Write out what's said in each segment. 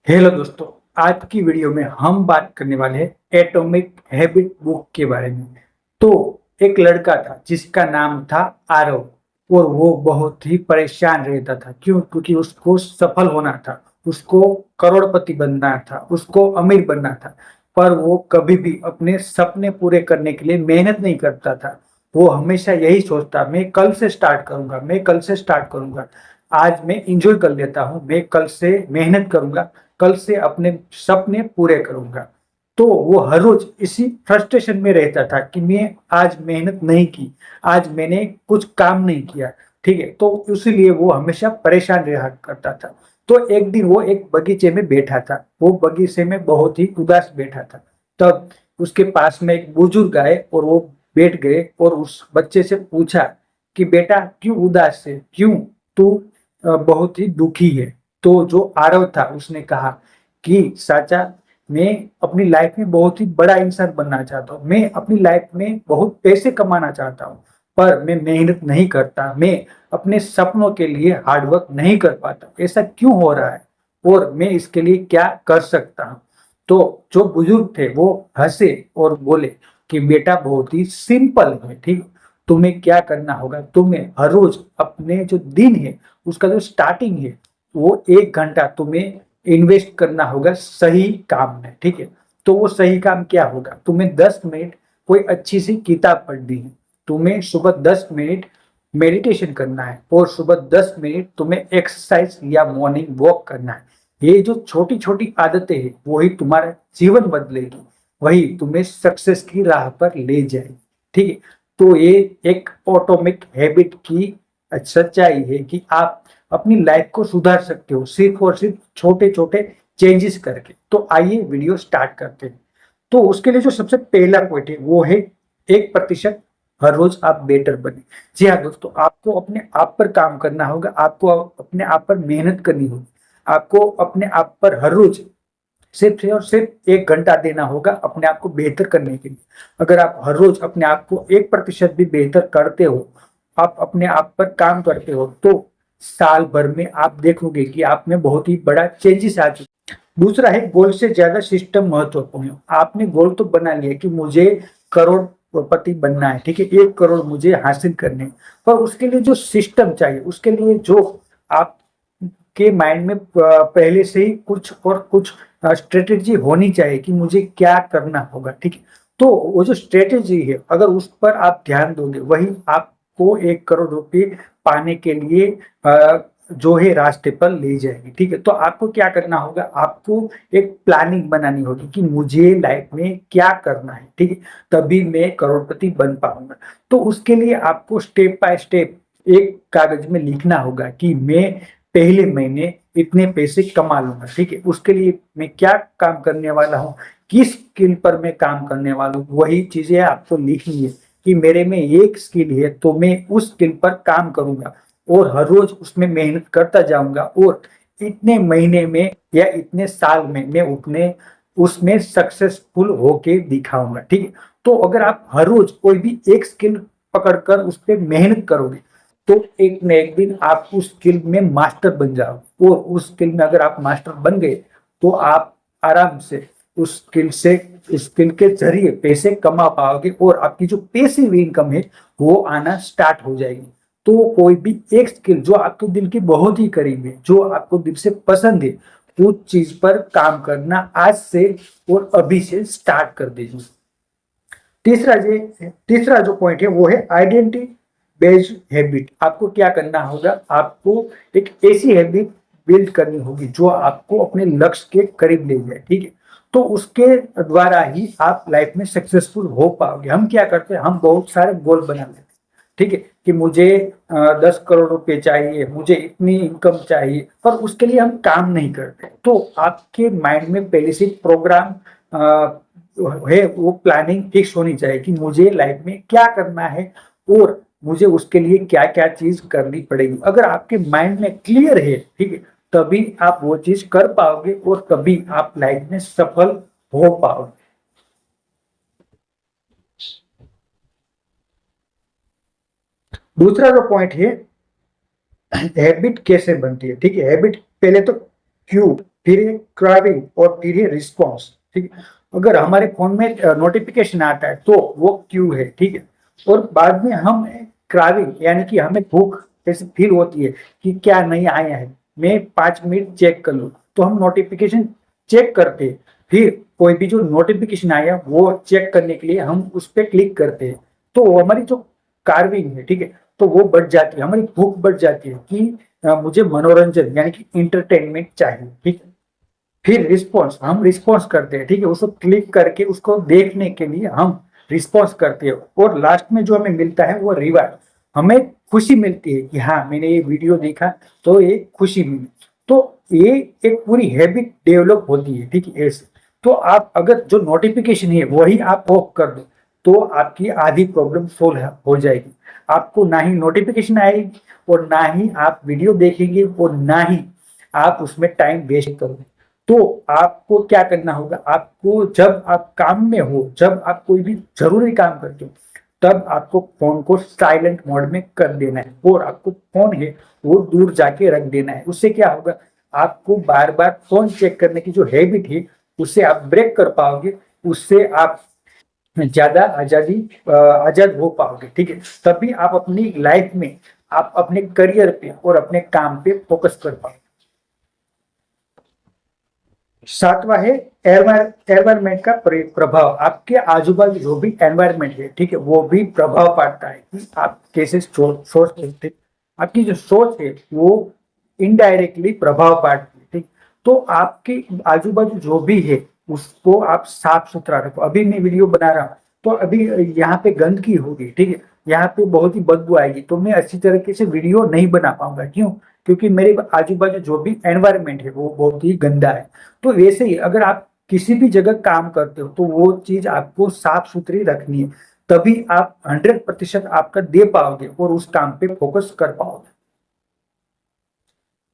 Hello दोस्तों। आज की वीडियो में हम बात करने वाले हैं एटॉमिक हैबिट बुक के बारे में। तो एक लड़का था जिसका नाम था आरव और वो बहुत ही परेशान रहता था। क्यों? क्योंकि उसको सफल होना था, उसको करोड़पति बनना था, उसको अमीर बनना था। पर वो कभी भी अपने सपने पूरे करने के लिए मेहनत नहीं करता था। वो हमेशा यही सोचता, मैं कल से स्टार्ट करूंगा, मैं कल से स्टार्ट करूंगा, आज मैं इंजॉय कर लेता हूँ, मैं कल से मेहनत करूंगा, कल से अपने सपने पूरे करूंगा। तो वो हर रोज इसी फ्रस्ट्रेशन में रहता था कि मैं आज मेहनत नहीं की, आज मैंने कुछ काम नहीं किया। ठीक है, तो इसीलिए वो हमेशा परेशान रहा करता था। तो एक दिन वो एक बगीचे में बैठा था, वो बगीचे में बहुत ही उदास बैठा था। तब उसके पास में एक बुजुर्ग आए और वो बैठ गए और उस बच्चे से पूछा कि बेटा क्यों उदास है, क्यों तू बहुत ही दुखी है। तो जो आरव था उसने कहा कि चाचा, मैं अपनी लाइफ में बहुत ही बड़ा इंसान बनना चाहता हूँ, मैं अपनी लाइफ में बहुत पैसे कमाना चाहता हूँ, पर मैं मेहनत नहीं करता, मैं अपने सपनों के लिए हार्डवर्क नहीं कर पाता, ऐसा क्यों हो रहा है और मैं इसके लिए क्या कर सकता हूँ। तो जो बुजुर्ग थे वो हंसे और बोले कि बेटा बहुत ही सिंपल है। ठीक, तुम्हें क्या करना होगा, तुम्हें हर रोज अपने जो दिन है उसका जो स्टार्टिंग है वो 1 घंटा तुम्हें इन्वेस्ट करना होगा सही काम में। ठीक है, तो वो सही काम क्या होगा, तुम्हें 10 मिनट कोई अच्छी सी किताब पढ़नी है, तुम्हें सुबह 10 मिनट मेडिटेशन करना है और सुबह 10 मिनट तुम्हें एक्सरसाइज या मॉर्निंग वॉक करना है। ये जो छोटी छोटी आदतें हैं वही तुम्हारा जीवन बदलेगी, वही तुम्हें सक्सेस की राह पर ले जाएगी। ठीक है, तो ये एक ऑटोमिक हैबिट की सच्चाई है कि आप अपनी लाइफ को सुधार सकते हो सिर्फ और सिर्फ छोटे छोटे चेंजेस करके। तो आइए वीडियो स्टार्ट करते हैं। तो उसके लिए जो सबसे पहला पॉइंट है वो है 1% हर रोज आप बेटर बने। जी हाँ दोस्तों, आपको अपने आप पर काम करना होगा, आपको अपने आप पर मेहनत करनी होगी, आपको अपने आप पर हर रोज सिर्फ और सिर्फ 1 घंटा देना होगा अपने आप को बेहतर करने के लिए। अगर आप हर रोज अपने आप को 1% भी बेहतर करते हो, आप अपने आप पर काम करते हो, तो साल भर में आप देखोगे कि आप में बहुत ही बड़ा चेंजेस आ चुके। दूसरा है गोल से ज्यादा सिस्टम महत्वपूर्ण है। आपने गोल तो बना लिया कि मुझे करोड़पति बनना है, ठीक है, 1 करोड़ मुझे हासिल करने हैं, पर उसके लिए जो सिस्टम चाहिए, उसके लिए जो आप के माइंड में पहले से ही कुछ और कुछ स्ट्रेटेजी होनी चाहिए कि मुझे क्या करना होगा। ठीक है, तो वो जो स्ट्रेटेजी है अगर उस पर आप ध्यान दोगे वही आपको 1 करोड़ रुपए पाने के लिए जो है रास्ते पर ले जाएगी। ठीक है, तो आपको क्या करना होगा, आपको एक प्लानिंग बनानी होगी कि मुझे लाइफ में क्या करना है। ठीक है, तभी मैं करोड़पति बन पाऊंगा। तो उसके लिए आपको स्टेप बाय स्टेप एक कागज में लिखना होगा कि मैं पहले महीने इतने पैसे कमा लूंगा। ठीक है, उसके लिए मैं क्या काम करने वाला हूँ, किस स्किल पर मैं काम करने वाला हूँ, वही चीजें आपको लिखनी है कि मेरे में एक स्किल है तो मैं उस स्किल पर काम करूंगा और हर रोज उसमें मेहनत करता जाऊंगा और इतने महीने में या इतने साल में मैं उतने उसमें सक्सेसफुल होके दिखाऊंगा। ठीक है, तो अगर आप हर रोज कोई भी एक स्किल पकड़कर उस पर मेहनत करोगे तो एक न एक दिन आप उस स्किल में मास्टर बन जाओगे और उस स्किल में अगर आप मास्टर बन गए तो आप आराम से उस स्किल के जरिए पैसे कमा पाओगे और आपकी जो पैसिव इनकम है वो आना स्टार्ट हो जाएगी। तो कोई भी एक स्किल जो आपके दिल के बहुत ही करीब है, जो आपको दिल से पसंद है, उस चीज पर काम करना आज से और अभी से स्टार्ट कर दीजिए। तीसरा जो पॉइंट है वो है आइडेंटिटी बेस्ड हैबिट। आपको क्या करना होगा, आपको एक ऐसी हैबिट बिल्ड करनी होगी जो आपको अपने लक्ष्य के करीब ले जाए। ठीक है, तो उसके द्वारा ही आप लाइफ में सक्सेसफुल हो पाओगे। हम क्या करते हैं, हम बहुत सारे गोल बना लेते हैं। ठीक है, कि मुझे 10 करोड़ रुपए चाहिए, मुझे इतनी इनकम चाहिए, पर उसके लिए हम काम नहीं करते। तो आपके माइंड में पहले से प्रोग्राम है, वो प्लानिंग फिक्स होनी चाहिए कि मुझे लाइफ में क्या करना है और मुझे उसके लिए क्या क्या चीज करनी पड़ेगी। अगर आपके माइंड में क्लियर है, ठीक है, तभी आप वो चीज कर पाओगे और तभी आप लाइफ में सफल हो पाओगे। दूसरा जो पॉइंट है, हैबिट कैसे बनती है। ठीक है, हैबिट पहले तो क्यों फिर है क्राविंग और फिर है रिस्पॉन्स। ठीक है, अगर हमारे फोन में नोटिफिकेशन आता है तो वो क्यू है। ठीक है, और बाद में हम क्राविंग यानी कि हमें भूख ऐसी फील होती है कि क्या नहीं आया है, मैं 5 मिनट चेक कर लूँ, तो हम नोटिफिकेशन चेक करते हैं। फिर कोई भी जो नोटिफिकेशन आया वो चेक करने के लिए हम उस पर क्लिक करते हैं, तो हमारी जो कार्विंग है, ठीक है, तो वो बढ़ जाती है, हमारी भूख बढ़ जाती है कि मुझे मनोरंजन यानी कि इंटरटेनमेंट चाहिए। ठीक है, फिर रिस्पॉन्स, हम रिस्पॉन्स करते हैं। ठीक है, उसको क्लिक करके उसको देखने के लिए हम रिस्पॉन्स करते हैं, और लास्ट में जो हमें मिलता है वो रिवार्ड, हमें खुशी मिलती है कि हाँ मैंने ये वीडियो देखा तो ये खुशी मिली। तो ये एक पूरी हैबिट डेवलप होती है। ठीक है, ऐसे तो आप अगर जो नोटिफिकेशन है वही आप ऑफ कर दो तो आपकी आधी प्रॉब्लम सोल्व हो जाएगी। आपको ना ही नोटिफिकेशन आएगी और ना ही आप वीडियो देखेंगे और ना ही आप उसमें टाइम वेस्ट करोगे। तो आपको क्या करना होगा, आपको जब आप काम में हो, जब आप कोई भी जरूरी काम करते हो, तब आपको फोन को साइलेंट मोड में कर देना है और आपको फोन है वो दूर जाके रख देना है। उससे क्या होगा, आपको बार बार फोन चेक करने की जो हैबिट है उससे आप ब्रेक कर पाओगे, उससे आप ज्यादा आजाद हो पाओगे। ठीक है, तभी आप अपनी लाइफ में आप अपने करियर पे और अपने काम पे फोकस कर पाओगे। सातवां है एनवायरमेंट का प्रभाव, आपके आजू बाजू जो भी एनवायरमेंट है, ठीक है, वो भी प्रभाव पड़ता है कि आप कैसे सोच सकते। आपकी जो सोच है वो इनडायरेक्टली प्रभाव पाड़ती है। ठीक, तो आपके आजू बाजू जो भी है उसको आप साफ सुथरा रखो। अभी मैं वीडियो बना रहा हूँ तो अभी यहाँ पे गंदगी होगी, ठीक है, यहाँ पे बहुत ही बदबू आएगी, तो मैं अच्छी तरीके से वीडियो नहीं बना पाऊंगा। क्यों? क्योंकि मेरे आजू बाजू जो भी एनवायरमेंट है वो बहुत ही गंदा है। तो वैसे ही अगर आप किसी भी जगह काम करते हो तो वो चीज आपको साफ सुथरी रखनी है, तभी आप 100% आपका दे पाओगे और उस काम पे फोकस कर पाओगे।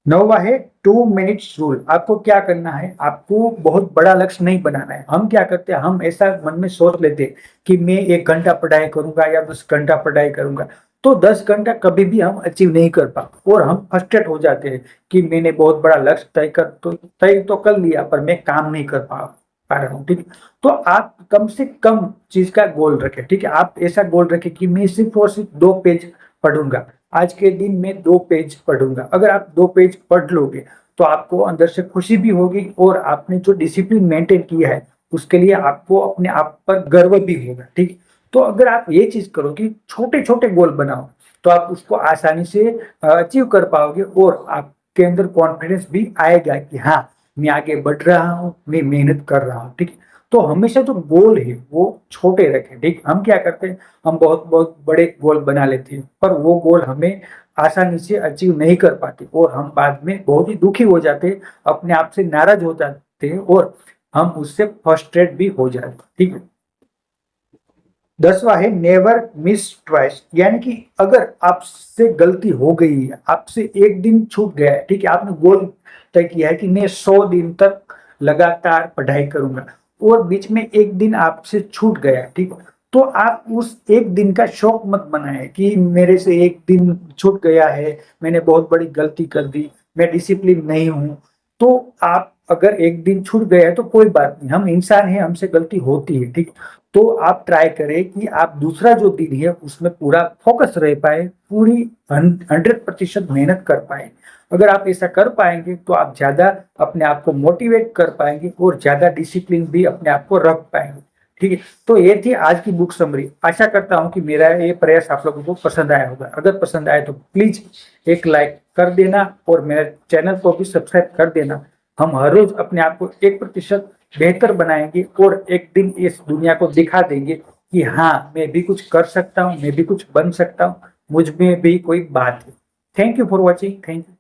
नौवा है 2 मिनट्स रूल। आपको क्या करना है, आपको बहुत बड़ा लक्ष्य नहीं बनाना है। हम क्या करते हैं, हम ऐसा मन में सोच लेते हैं कि मैं 1 घंटा पढ़ाई करूंगा या 10 घंटा पढ़ाई करूंगा, तो 10 घंटा कभी भी हम अचीव नहीं कर पाते और हम फ्रस्ट्रेट हो जाते हैं कि मैंने बहुत बड़ा लक्ष्य तय तो कर लिया पर मैं काम नहीं कर पा रहा हूँ। ठीक है, तो आप कम से कम चीज का गोल रखें। ठीक है, आप ऐसा गोल रखें कि मैं सिर्फ और सिर्फ 2 पेज पढ़ूंगा, आज के दिन में 2 पेज पढ़ूंगा। अगर आप 2 पेज पढ़ लोगे तो आपको अंदर से खुशी भी होगी और आपने जो डिसिप्लिन मेंटेन किया है उसके लिए आपको अपने आप पर गर्व भी होगा। ठीक, तो अगर आप ये चीज करो कि छोटे छोटे गोल बनाओ तो आप उसको आसानी से अचीव कर पाओगे और आपके अंदर कॉन्फिडेंस भी आएगा कि हाँ मैं आगे बढ़ रहा हूँ, मैं मेहनत कर रहा हूँ। ठीक है, तो हमेशा जो गोल है वो छोटे रखें। ठीक, हम क्या करते हैं, हम बहुत बहुत बड़े गोल बना लेते हैं पर वो गोल हमें आसानी से अचीव नहीं कर पाते और हम बाद में बहुत ही दुखी हो जाते हैं, अपने आप से नाराज हो जाते हैं और हम उससे फ्रस्ट्रेट भी हो जाते हैं। ठीक है, 10वां है नेवर मिस ट्वाइस, यानी कि अगर आपसे गलती हो गई है, आपसे एक दिन छूट गया है, ठीक है, आपने गोल तय किया है कि मैं 100 दिन तक लगातार पढ़ाई करूंगा और बीच में एक दिन आपसे छूट गया, ठीक है, तो आप उस एक दिन का शौक मत बनाएं कि मेरे से एक दिन छूट गया है, मैंने बहुत बड़ी गलती कर दी, मैं डिसिप्लिन नहीं हूं। तो आप अगर एक दिन छूट गया है तो कोई बात नहीं, हम इंसान हैं, हमसे गलती होती है। ठीक, तो आप ट्राई करें कि आप दूसरा जो दिन है उसमें पूरा फोकस रह पाए, पूरी 100% मेहनत कर पाए। अगर आप ऐसा कर पाएंगे तो आप ज्यादा अपने आप को मोटिवेट कर पाएंगे और ज्यादा डिसिप्लिन भी अपने आप को रख पाएंगे। ठीक है, तो ये थी आज की बुक समरी। आशा करता हूं कि मेरा ये प्रयास आप लोगों को पसंद आया होगा। अगर पसंद आए तो प्लीज एक लाइक कर देना और मेरे चैनल को भी सब्सक्राइब कर देना। हम हर रोज अपने आप को 1% बेहतर बनाएंगे और एक दिन इस दुनिया को दिखा देंगे कि हाँ मैं भी कुछ कर सकता हूँ, मैं भी कुछ बन सकता हूँ, मुझ में भी कोई बात है। Thank you for watching. Thank you.